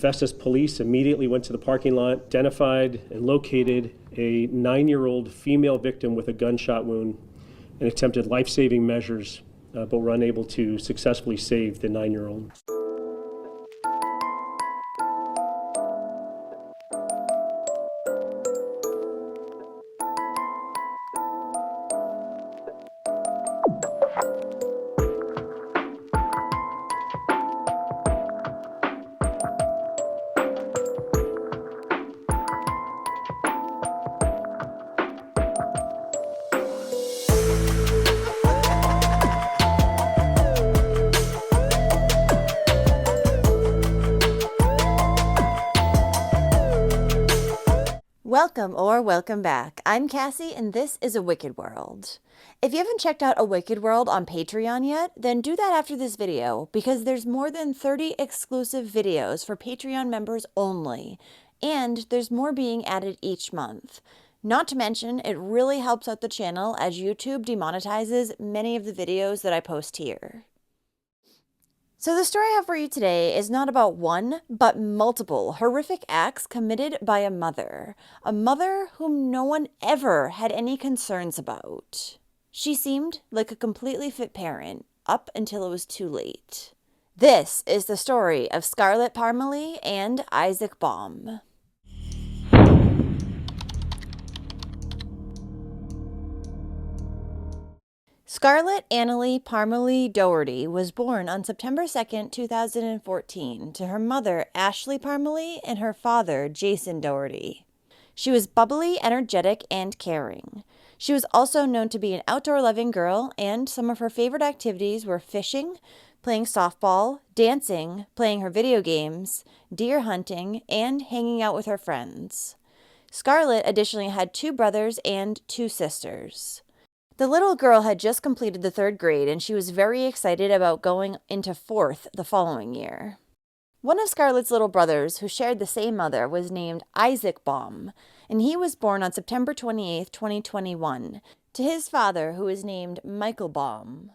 Festus police immediately went to the parking lot, identified and located a 9-year-old female victim with a gunshot wound and attempted life-saving measures, but were unable to successfully save the 9-year-old. Welcome back. I'm Cassie and this is A Wicked World. If you haven't checked out A Wicked World on Patreon yet, then do that after this video because there's more than 30 exclusive videos for Patreon members only, and there's more being added each month. Not to mention, it really helps out the channel as YouTube demonetizes many of the videos that I post here. So the story I have for you today is not about one, but multiple horrific acts committed by a mother whom no one ever had any concerns about. She seemed like a completely fit parent up until it was too late. This is the story of Scarlet Parmeley and Isaac Baum. Scarlet Annalie Parmeley Doherty was born on September 2, 2014, to her mother, Ashley Parmeley, and her father, Jason Doherty. She was bubbly, energetic, and caring. She was also known to be an outdoor-loving girl, and some of her favorite activities were fishing, playing softball, dancing, playing her video games, deer hunting, and hanging out with her friends. Scarlet additionally had 2 brothers and 2 sisters. The little girl had just completed the 3rd grade and she was very excited about going into 4th the following year. One of Scarlet's little brothers, who shared the same mother, was named Isaac Baum, and he was born on September 28, 2021, to his father, who was named Michael Baum.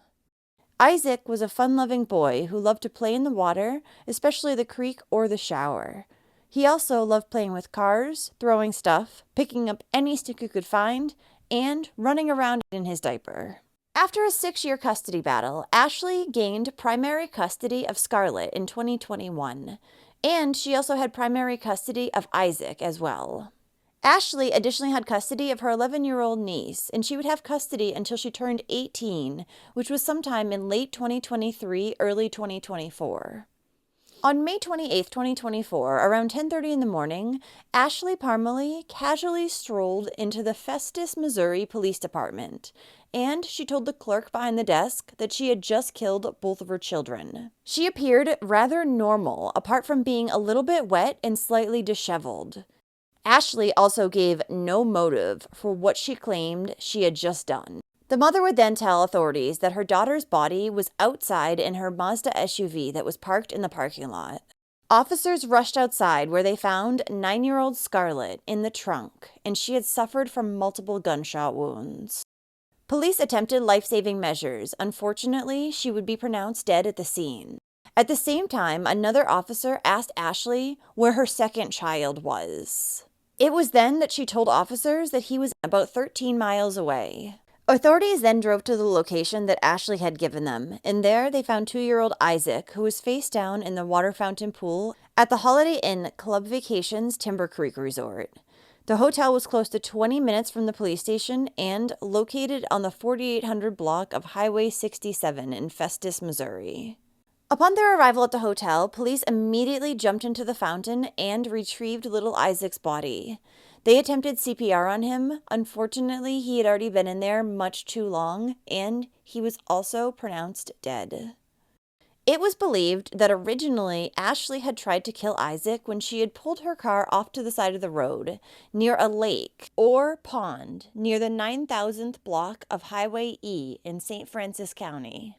Isaac was a fun-loving boy who loved to play in the water, especially the creek or the shower. He also loved playing with cars, throwing stuff, picking up any stick he could find, and running around in his diaper. After a 6-year custody battle, Ashley gained primary custody of Scarlet in 2021, and she also had primary custody of Isaac as well. Ashley additionally had custody of her 11-year-old niece, and she would have custody until she turned 18, which was sometime in late 2023, early 2024. On May 28, 2024, around 10:30 in the morning, Ashley Parmeley casually strolled into the Festus, Missouri Police Department, and she told the clerk behind the desk that she had just killed both of her children. She appeared rather normal, apart from being a little bit wet and slightly disheveled. Ashley also gave no motive for what she claimed she had just done. The mother would then tell authorities that her daughter's body was outside in her Mazda SUV that was parked in the parking lot. Officers rushed outside where they found 9-year-old Scarlet in the trunk, and she had suffered from multiple gunshot wounds. Police attempted life-saving measures. Unfortunately, she would be pronounced dead at the scene. At the same time, another officer asked Ashley where her second child was. It was then that she told officers that he was about 13 miles away. Authorities then drove to the location that Ashley had given them, and there they found 2-year-old Isaac, who was face down in the water fountain pool at the Holiday Inn Club Vacations Timber Creek Resort. The hotel was close to 20 minutes from the police station and located on the 4800 block of Highway 67 in Festus, Missouri. Upon their arrival at the hotel, police immediately jumped into the fountain and retrieved little Isaac's body. They attempted CPR on him. Unfortunately, he had already been in there much too long, and he was also pronounced dead. It was believed that originally Ashley had tried to kill Isaac when she had pulled her car off to the side of the road, near a lake or pond near the 9000th block of Highway E in St. Francis County.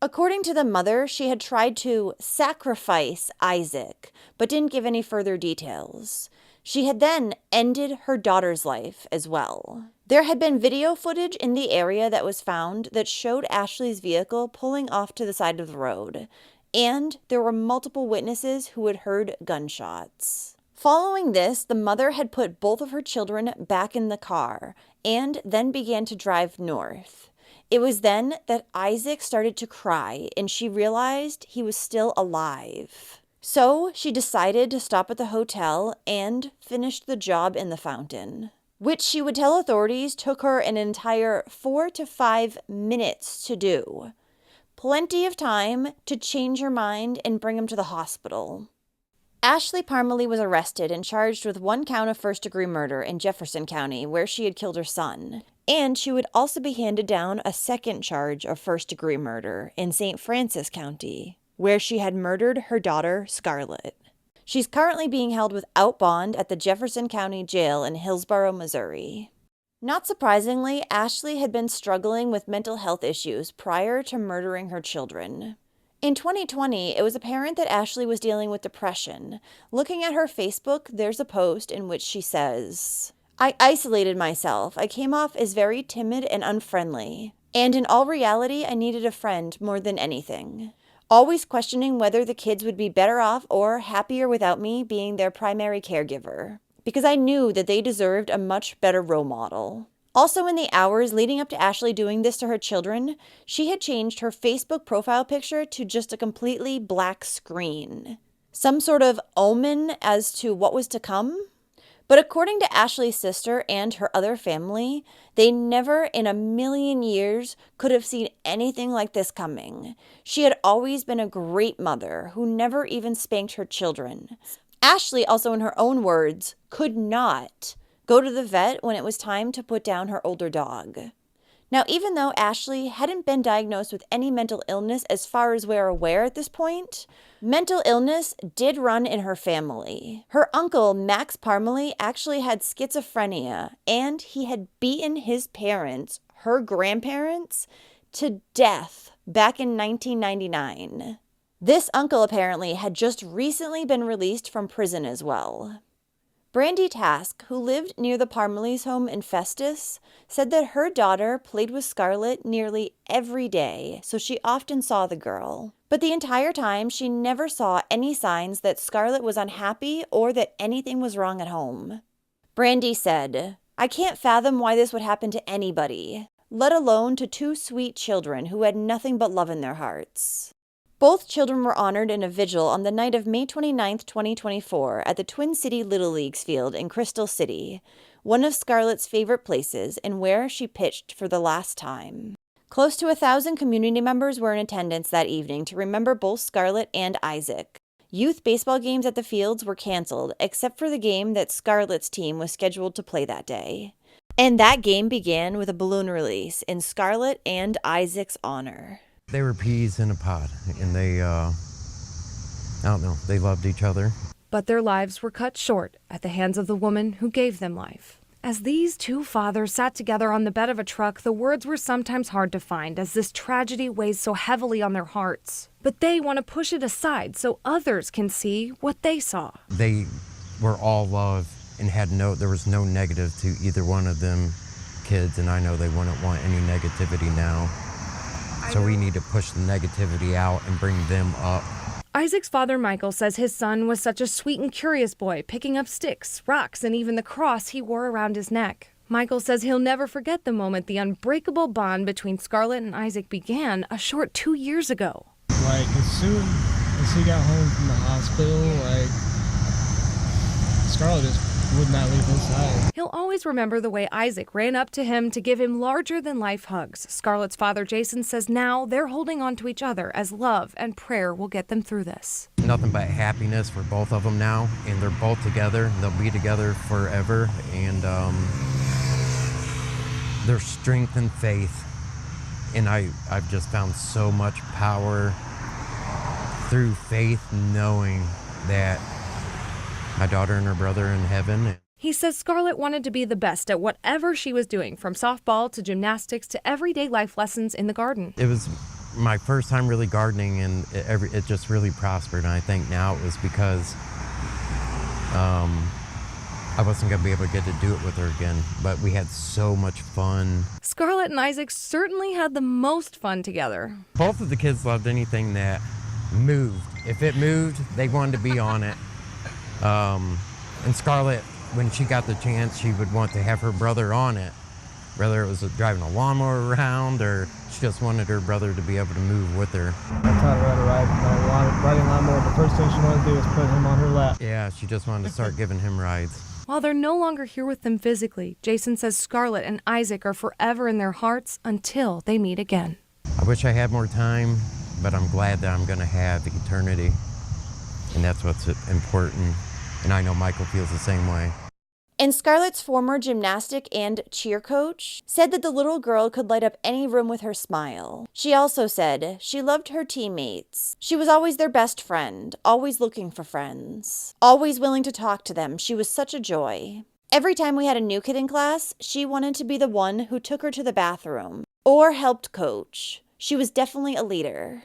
According to the mother, she had tried to sacrifice Isaac, but didn't give any further details. She had then ended her daughter's life as well. There had been video footage in the area that was found that showed Ashley's vehicle pulling off to the side of the road, and there were multiple witnesses who had heard gunshots. Following this, the mother had put both of her children back in the car and then began to drive north. It was then that Isaac started to cry and she realized he was still alive. So she decided to stop at the hotel and finished the job in the fountain, which she would tell authorities took her an entire 4 to 5 minutes to do. Plenty of time to change her mind and bring him to the hospital. Ashley Parmeley was arrested and charged with 1 count of first-degree murder in Jefferson County, where she had killed her son. And she would also be handed down a 2nd charge of first-degree murder in St. Francis County, where she had murdered her daughter, Scarlet. She's currently being held without bond at the Jefferson County Jail in Hillsborough, Missouri. Not surprisingly, Ashley had been struggling with mental health issues prior to murdering her children. In 2020, it was apparent that Ashley was dealing with depression. Looking at her Facebook, there's a post in which she says, "I isolated myself. I came off as very timid and unfriendly. And in all reality, I needed a friend more than anything. Always questioning whether the kids would be better off or happier without me being their primary caregiver, because I knew that they deserved a much better role model." Also, in the hours leading up to Ashley doing this to her children, she had changed her Facebook profile picture to just a completely black screen. Some sort of omen as to what was to come? But according to Ashley's sister and her other family, they never in a million years could have seen anything like this coming. She had always been a great mother who never even spanked her children. Ashley, also in her own words, could not go to the vet when it was time to put down her older dog. Now, even though Ashley hadn't been diagnosed with any mental illness as far as we're aware at this point, mental illness did run in her family. Her uncle, Max Parmeley, actually had schizophrenia, and he had beaten his parents, her grandparents, to death back in 1999. This uncle apparently had just recently been released from prison as well. Brandy Task, who lived near the Parmeleys' home in Festus, said that her daughter played with Scarlet nearly every day, so she often saw the girl. But the entire time, she never saw any signs that Scarlet was unhappy or that anything was wrong at home. Brandy said, "I can't fathom why this would happen to anybody, let alone to 2 sweet children who had nothing but love in their hearts." Both children were honored in a vigil on the night of May 29, 2024, at the Twin City Little Leagues field in Crystal City, one of Scarlett's favorite places and where she pitched for the last time. Close to 1,000 community members were in attendance that evening to remember both Scarlett and Isaac. Youth baseball games at the fields were canceled, except for the game that Scarlett's team was scheduled to play that day. And that game began with a balloon release in Scarlett and Isaac's honor. They were peas in a pod, and they, I don't know, they loved each other. But their lives were cut short at the hands of the woman who gave them life. As these 2 fathers sat together on the bed of a truck, the words were sometimes hard to find as this tragedy weighs so heavily on their hearts. But they want to push it aside so others can see what they saw. They were all love and there was no negative to either one of them kids, and I know they wouldn't want any negativity now. So we need to push the negativity out and bring them up. Isaac's father, Michael, says his son was such a sweet and curious boy, picking up sticks, rocks, and even the cross he wore around his neck. Michael says he'll never forget the moment the unbreakable bond between Scarlett and Isaac began a short 2 years ago. Like, as soon as he got home from the hospital, like, Scarlett just would not leave his side. He'll always remember the way Isaac ran up to him to give him larger-than-life hugs. Scarlett's father, Jason, says now they're holding on to each other as love and prayer will get them through this. Nothing but happiness for both of them now, and they're both together. They'll be together forever, and their strength and faith. And I've just found so much power through faith, knowing that my daughter and her brother are in heaven. He says Scarlett wanted to be the best at whatever she was doing, from softball to gymnastics to everyday life lessons in the garden. It was my first time really gardening, and it just really prospered. And I think now it was because I wasn't going to be able to get to do it with her again, but we had so much fun. Scarlett and Isaac certainly had the most fun together. Both of the kids loved anything that moved. If it moved, they wanted to be on it. And Scarlet, when she got the chance, she would want to have her brother on it, whether it was driving a lawnmower around or she just wanted her brother to be able to move with her. I taught her how to ride. Riding lawnmower, the first thing she wanted to do was put him on her lap. Yeah, she just wanted to start giving him rides. While they're no longer here with them physically, Jason says Scarlet and Isaac are forever in their hearts until they meet again. I wish I had more time, but I'm glad that I'm going to have eternity. And that's what's important. And I know Michael feels the same way. And Scarlett's former gymnastic and cheer coach said that the little girl could light up any room with her smile. She also said she loved her teammates. She was always their best friend, always looking for friends, always willing to talk to them. She was such a joy. Every time we had a new kid in class, she wanted to be the one who took her to the bathroom or helped coach. She was definitely a leader.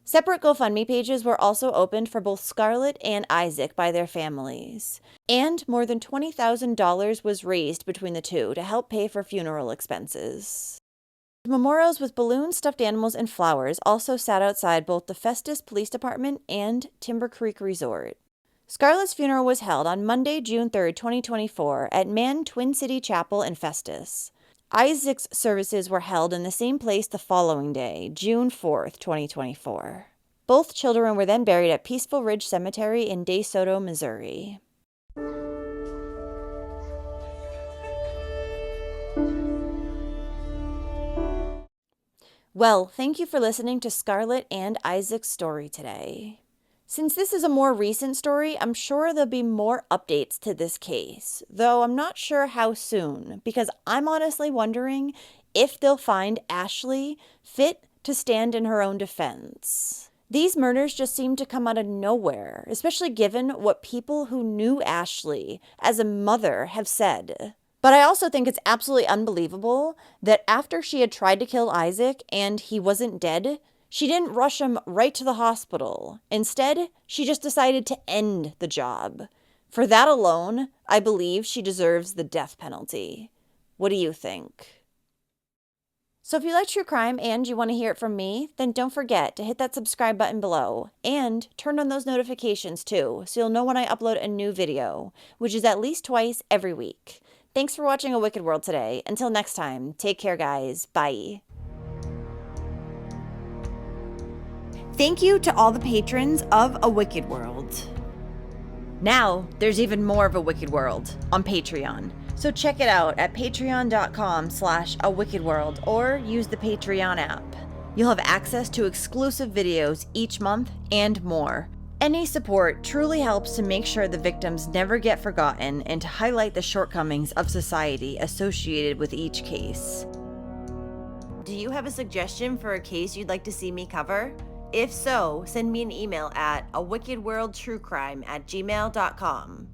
Separate GoFundMe pages were also opened for both Scarlet and Isaac by their families, and more than $20,000 was raised between the two to help pay for funeral expenses. Memorials with balloons, stuffed animals, and flowers also sat outside both the Festus Police Department and Timber Creek Resort. Scarlett's funeral was held on Monday, June 3, 2024, at Mann Twin City Chapel in Festus. Isaac's services were held in the same place the following day, June 4th, 2024. Both children were then buried at Peaceful Ridge Cemetery in DeSoto, Missouri. Well, thank you for listening to Scarlet and Isaac's story today. Since this is a more recent story, I'm sure there'll be more updates to this case, though I'm not sure how soon, because I'm honestly wondering if they'll find Ashley fit to stand in her own defense. These murders just seem to come out of nowhere, especially given what people who knew Ashley as a mother have said. But I also think it's absolutely unbelievable that after she had tried to kill Isaac and he wasn't dead, she didn't rush him right to the hospital. Instead, she just decided to end the job. For that alone, I believe she deserves the death penalty. What do you think? So if you like true crime and you want to hear it from me, then don't forget to hit that subscribe button below and turn on those notifications too, so you'll know when I upload a new video, which is at least twice every week. Thanks for watching A Wicked World today. Until next time, take care guys. Bye. Thank you to all the patrons of A Wicked World. Now, there's even more of A Wicked World on Patreon. So check it out at patreon.com/awickedworld or use the Patreon app. You'll have access to exclusive videos each month and more. Any support truly helps to make sure the victims never get forgotten and to highlight the shortcomings of society associated with each case. Do you have a suggestion for a case you'd like to see me cover? If so, send me an email at awickedworldtruecrime@gmail.com.